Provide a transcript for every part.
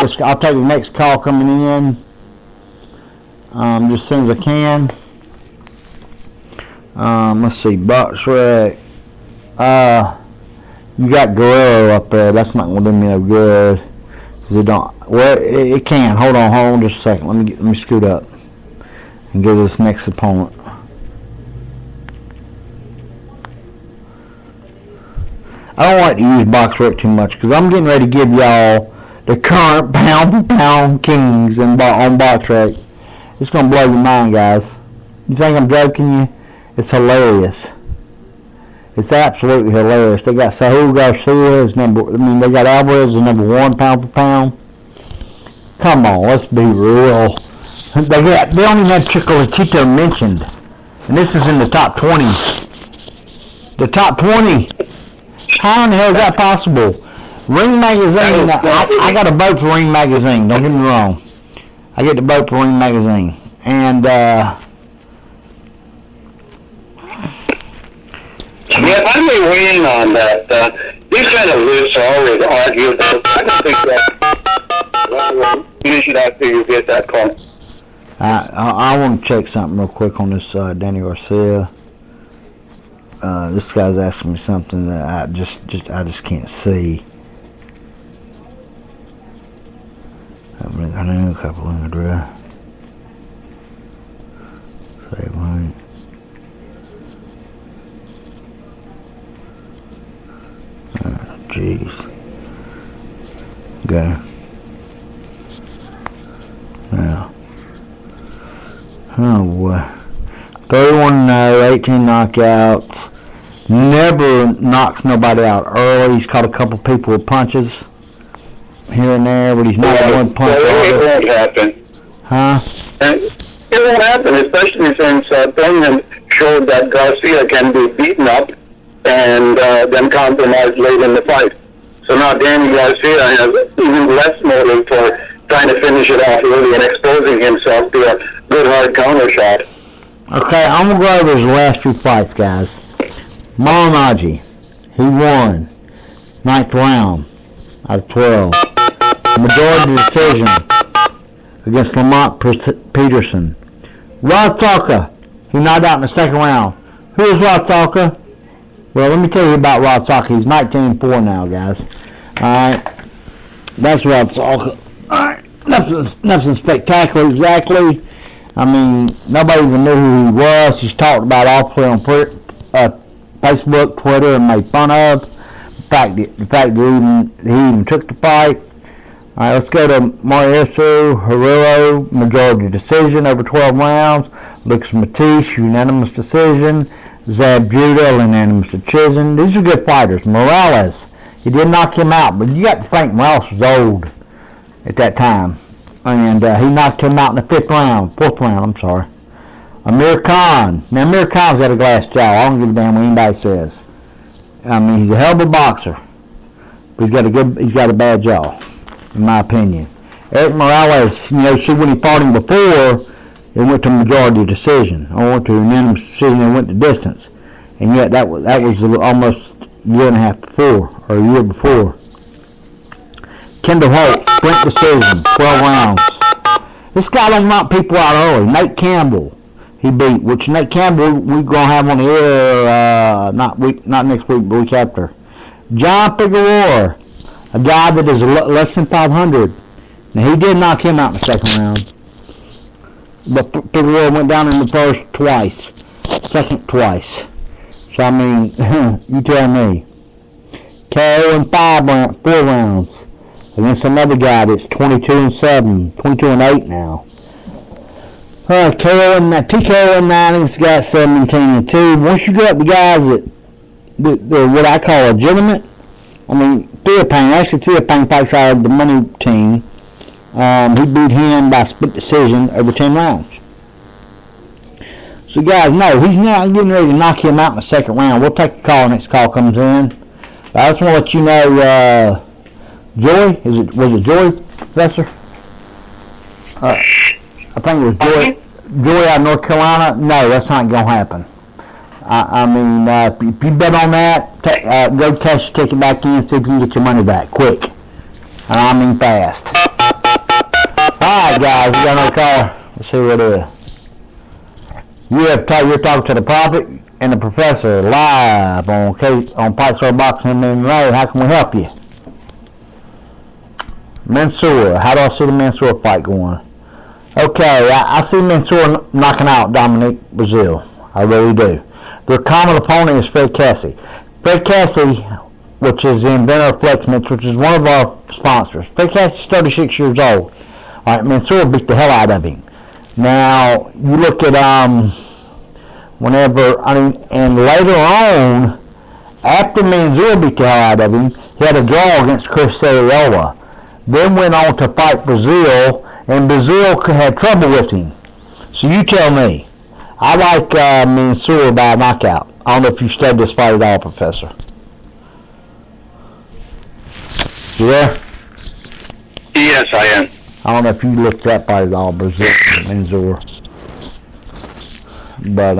I'll take the next call coming in. Just as soon as I can. Let's see, Box Wreck. You got Guerrero up there. That's not going to do me no good. Cause it don't. Well, it can. Hold on just a second. Let me scoot up and go to this next opponent. I don't like to use Box Wreck too much because I'm getting ready to give y'all the current pound kings on Box Wreck. It's going to blow your mind, guys. You think I'm joking you? It's hilarious. It's absolutely hilarious. They got Saul Garcia as they got Alvarez as number 1 pound for pound. Come on, let's be real. They don't even have Chicolatito mentioned. And this is in the top 20. The top 20. How in the hell is that possible? Ring Magazine, I got a vote for Ring Magazine, don't get me wrong. I get to vote for Ring Magazine. And, yeah, I may weigh in on that. These kind of lists are always argued. I don't think that you should after you get that call. I want to check something real quick on this Danny Garcia. This guy's asking me something that I just can't see. I know a couple of them. Save line. Jeez. Go. Now. Oh boy. 31-0, 18 knockouts. Never knocks nobody out early. He's caught a couple people with punches here and there, but he's not one punch. It won't happen. Huh? And it won't happen, especially since Darnell showed that Garcia can be beaten up and then compromised late in the fight. So now Danny Garcia has even less motive for trying to finish it off early and exposing himself to a good hard counter shot. Okay, I'm going to go over his last 2 fights, guys. Malinaji, he won 9th round out of 12. Majority decision against Lamont Peterson. Rod Talka, he knocked out in the 2nd round. Who is Rod Talka? Well, let me tell you about Rod Talka. He's 19-4 now, guys. Alright. That's Rod Talka. Alright. Nothing spectacular exactly. I mean, nobody even knew who he was. He's talked about awfully on Facebook, Twitter, and made fun of. The fact that he even took the fight. Alright, let's go to Mauricio Herrero, majority decision over 12 rounds. Lucas Matisse, unanimous decision. Zab Judah, unanimous decision. These are good fighters. Morales, he did knock him out, but you got to think Morales was old at that time. And he knocked him out in the 4th round, I'm sorry. Amir Khan. Now, Amir Khan's got a glass jaw. I don't give a damn what anybody says. I mean, he's a hell of a boxer. But he's got a bad jaw, in my opinion. Eric Morales, see when he fought him before, it went to majority decision. I went to unanimous decision and went to distance. And yet that was almost a year and a half before, or a year before. Kendall Holt, sprint decision, 12 rounds. This guy don't knock people out early. Nate Campbell, he beat, which Nate Campbell we're going to have on the air, not next week, but week after. John Figueroa, a guy that is less than 500. Now, he did knock him out in the 2nd round. But Figueroa went down in the first twice. Second twice. So, I mean, you tell me. KO in 4 rounds. Against another guy that's 22-7, 22-8 now. TKO in 9 against the guy 17-2. Once you get the guys that what I call legitimate, I mean, Theopane fights out of the money team. He beat him by split decision over 10 rounds. So guys, no, he's not getting ready to knock him out in the 2nd round. We'll take a call. Next call comes in. I just want to let you know, Joy, was it Joy, Professor? I think it was Joy out of North Carolina. No, that's not going to happen. I mean, if you bet on that, go cash your ticket back in, see if you can get your money back quick. And I mean fast. Alright, guys, we got another call. Let's see what it is. You're talking to the Prophet and the Professor live on FightServ Boxing MMA. How can we help you? Mansour. How do I see the Mansour fight going? Okay, I see Mansour knocking out Dominic Brazil. I really do. Their common opponent is Fred Cassie. Fred Cassie, which is the inventor of FlexMix, which is one of our sponsors. Fred Cassie's 36 years old. All right, Mansour beat the hell out of him. Now, you look at, and later on, after Mansour beat the hell out of him, he had a draw against Chris Arreola. Then went on to fight Brazil, and Brazil had trouble with him. So you tell me. I like Mansour by a knockout. I don't know if you studied this fight at all, Professor. You there? Yes, I am. I don't know if you looked that fight at all, Brazil Mansour. But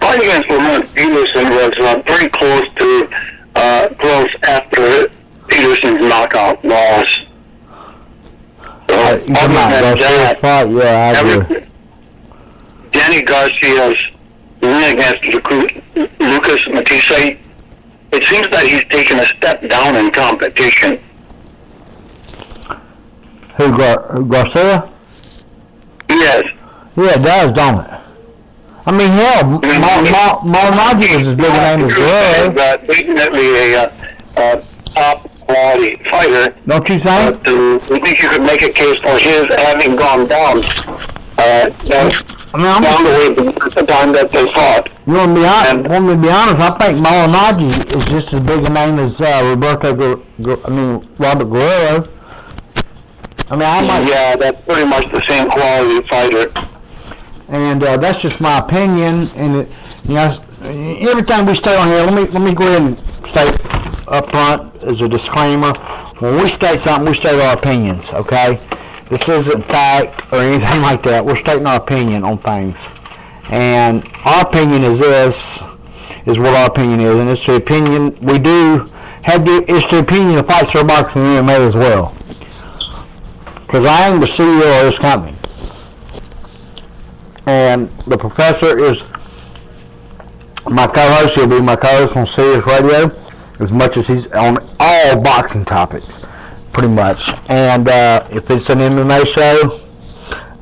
fight against Lamont Peterson was pretty close after Peterson's knockout loss. So, you talking about Garcia's fight? Yeah, I agree. Danny Garcia's win against Lucas Matisse, it seems that he's taken a step down in competition. Who, Garcia? Yes. Yeah, it does, don't it? I mean, hell, Maldonado is as big a name as Guerrero. Definitely a top quality fighter. Don't you think? We think you could make a case for his having gone down. Down the way the time that they fought. You want me to be honest? I think Maldonado is just as big a name as Robert Guerrero. Yeah, that's pretty much the same quality fighter. And that's just my opinion. And every time we stay on here, let me go ahead and state up front as a disclaimer. When we state something, we state our opinions. Okay, this isn't fact or anything like that. We're stating our opinion on things, and our opinion is what our opinion is, and it's the opinion we do have. It's the opinion of FightServ Boxing MMA as well. Because I am the CEO of this company. And the Professor is my co-host. He'll be my co-host on Sirius Radio as much as he's on all boxing topics, pretty much. And if it's an MMA show,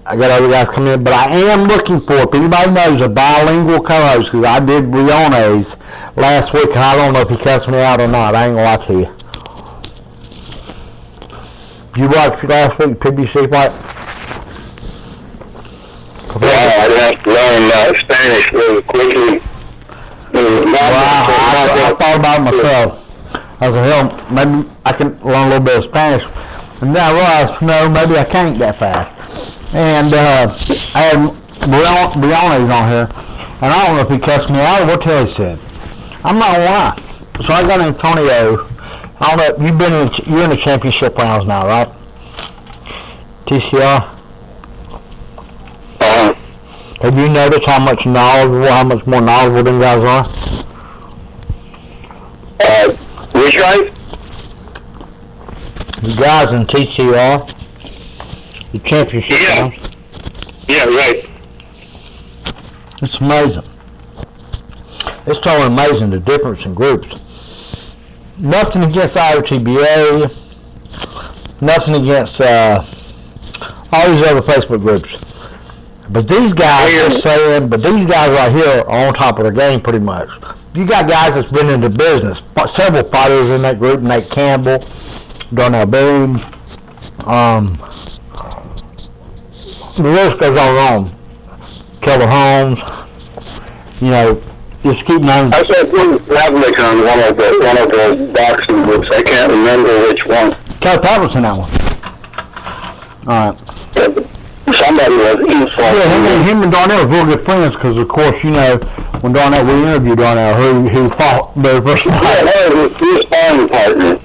I got other guys coming in. But I am looking for, if anybody knows, a bilingual co-host, because I did Rione's last week, and I don't know if he cussed me out or not. I ain't going to lie to you. You watched last week PBC fight? Yeah, I'd have to learn Spanish really quickly. I thought about it myself. I was like, hell, maybe I can learn a little bit of Spanish. And then I realized, no, maybe I can't that fast. And I had Briones on here, and I don't know if he cussed me out or what the hell he said. I'm not going to lie. So I got Antonio. I don't know, you're in the championship rounds now, right? TCR? Have you noticed how much more knowledgeable them guys are? Which guys? The guys in TCR. The championship rounds. Yeah, right. It's amazing. It's totally amazing, the difference in groups. Nothing against IOTBA, nothing against all these other Facebook groups. But these guys right here are on top of the game pretty much. You got guys that's been in the business. Several fighters in that group, Nate Campbell, Darnell, Boone. The list goes on. Keller Holmes, just keep naming. I saw Boone Pavlik on one of the boxing groups. I can't remember which one. Kelly Pavlik's in that one. All right. Somebody was influenced. Yeah, him and Darnell are real good friends because, of course, when Darnell, we interviewed Darnell, who fought the first fight. Yeah, his sparring partner.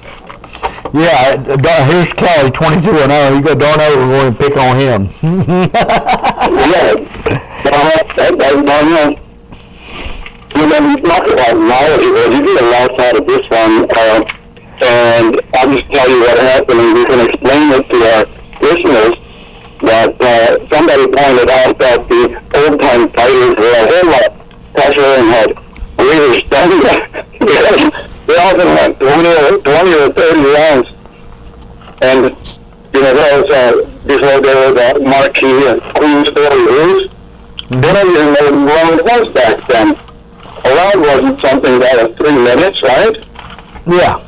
Yeah, here's Kelly, 22-0. You got Darnell, we're going to pick on him. Darnell. He's not about knowledgeable. He did a lot out of this one. And I'll just tell you what happened, and we can explain it to our And, you know, before there was a marquee and Queensboro rules, they don't even know what round was back then. A round wasn't something that was 3 minutes, right? Yeah.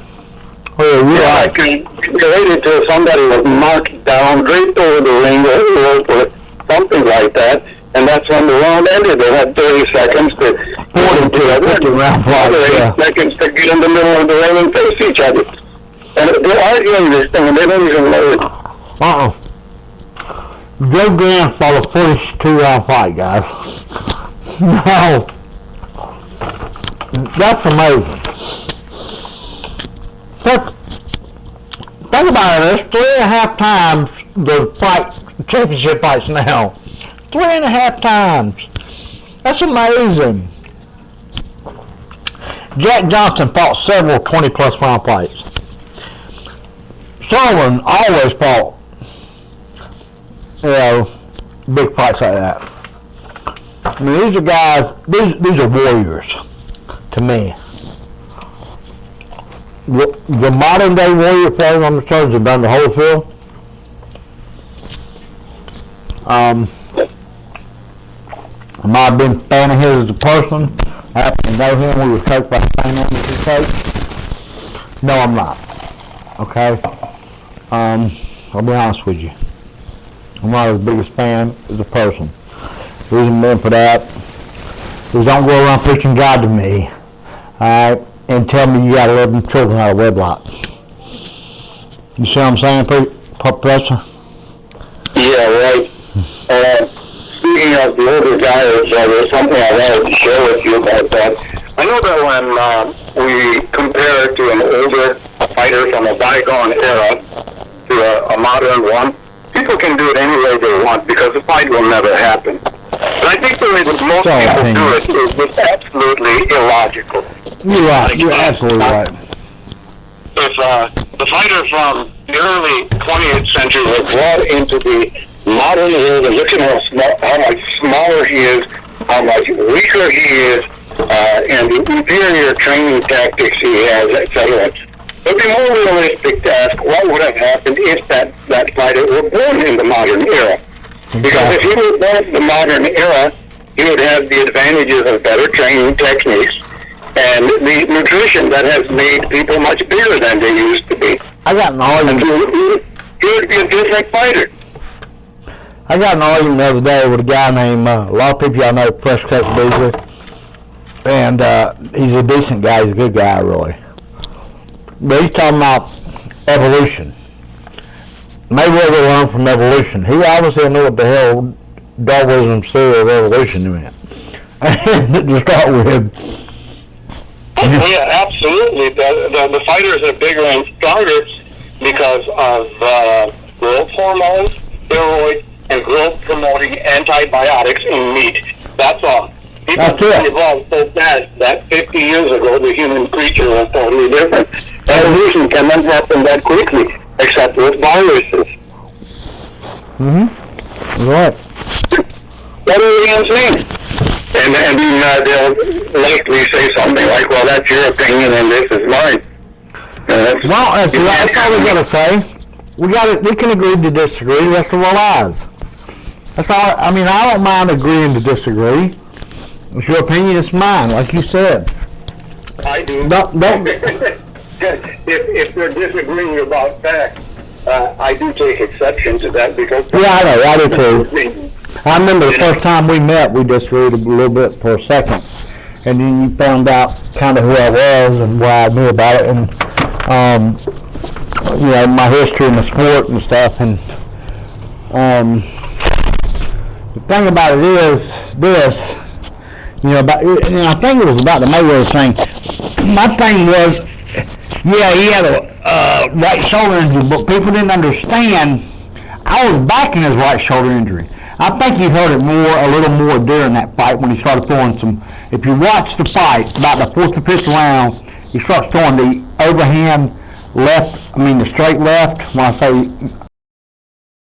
Well, yeah, I can relate it to somebody was knocked down, draped over the ring, or something like that, and that's when the round ended. They had 30 seconds to 50 round fight, 8 seconds to get in the middle of the ring and face each other. And they're arguing this thing, and they don't even know it. Joe Graham fought a 42-round fight, guys. No. That's amazing. Think about it. There's 3.5 times the championship fights now. 3.5 times. That's amazing. Jack Johnson fought several 20-plus round fights. Sullivan always fought, big fights like that. I mean, these are guys, these are warriors to me. The modern day warrior players on the shows have done the whole field. I might have been a fan of his as a person. I happen to know him. We were coached by the same name as his coach. No, I'm not. Okay? I'll be honest with you. I'm not his biggest fan as a person. The reason being for that is don't go around preaching God to me, alright, and tell me you got 11 children out of wedlock. You see what I'm saying, Professor? Yeah, right. Speaking of the older guys, there's something I wanted to share with you about that. I know that when we compare to an older fighter from a bygone era to a modern one, people can do it any way they want because the fight will never happen. But I think the way that most people do it is just absolutely illogical. You're right. You're absolutely right. If the fighter from the early 20th century was brought into the modern world, and look at how much smaller he is, how much weaker he is, and the inferior training tactics he has, etc. It would be more realistic to ask what would have happened if that fighter were born in the modern era. Because if he were born in the modern era, he would have the advantages of better training techniques and the nutrition that has made people much bigger than they used to be. I got an argument. He would be a different fighter. I got an argument the other day with a guy named, a lot of people y'all know, Fresh Cut Beasley. And he's a decent guy. He's a good guy, really. But he's talking about evolution. Mayweather learned from evolution. He obviously knew what the hell Darwinism theory of evolution meant. To start with. Yeah, absolutely. The fighters are bigger and stronger because of growth hormones, steroids, and growth-promoting antibiotics in meat. That's all. People evolved so fast that 50 years ago the human creature was totally different. Evolution cannot happen that quickly, except with viruses. Right. What are the insane? And they'll likely say something like, well, that's your opinion and this is mine. That's all we got to say. We can agree to disagree. The rest of our lives. That's all. I mean, I don't mind agreeing to disagree. It's your opinion, it's mine, like you said. I do. Don't. If they're disagreeing about facts, I do take exception to that because... Yeah, I know. I do too. I remember the first time we met, we disagreed a little bit for a second. And then you found out kind of who I was and what I knew about it and, my history in the sport and stuff. And the thing about it is this, I think it was about the Mayweather thing. My thing was, he had a right shoulder injury, but people didn't understand. I was backing his right shoulder injury. I think he hurt it a little more during that fight when he started throwing some. If you watch the fight, about the 4th or 5th round, he starts throwing the overhand left, the straight left. When I say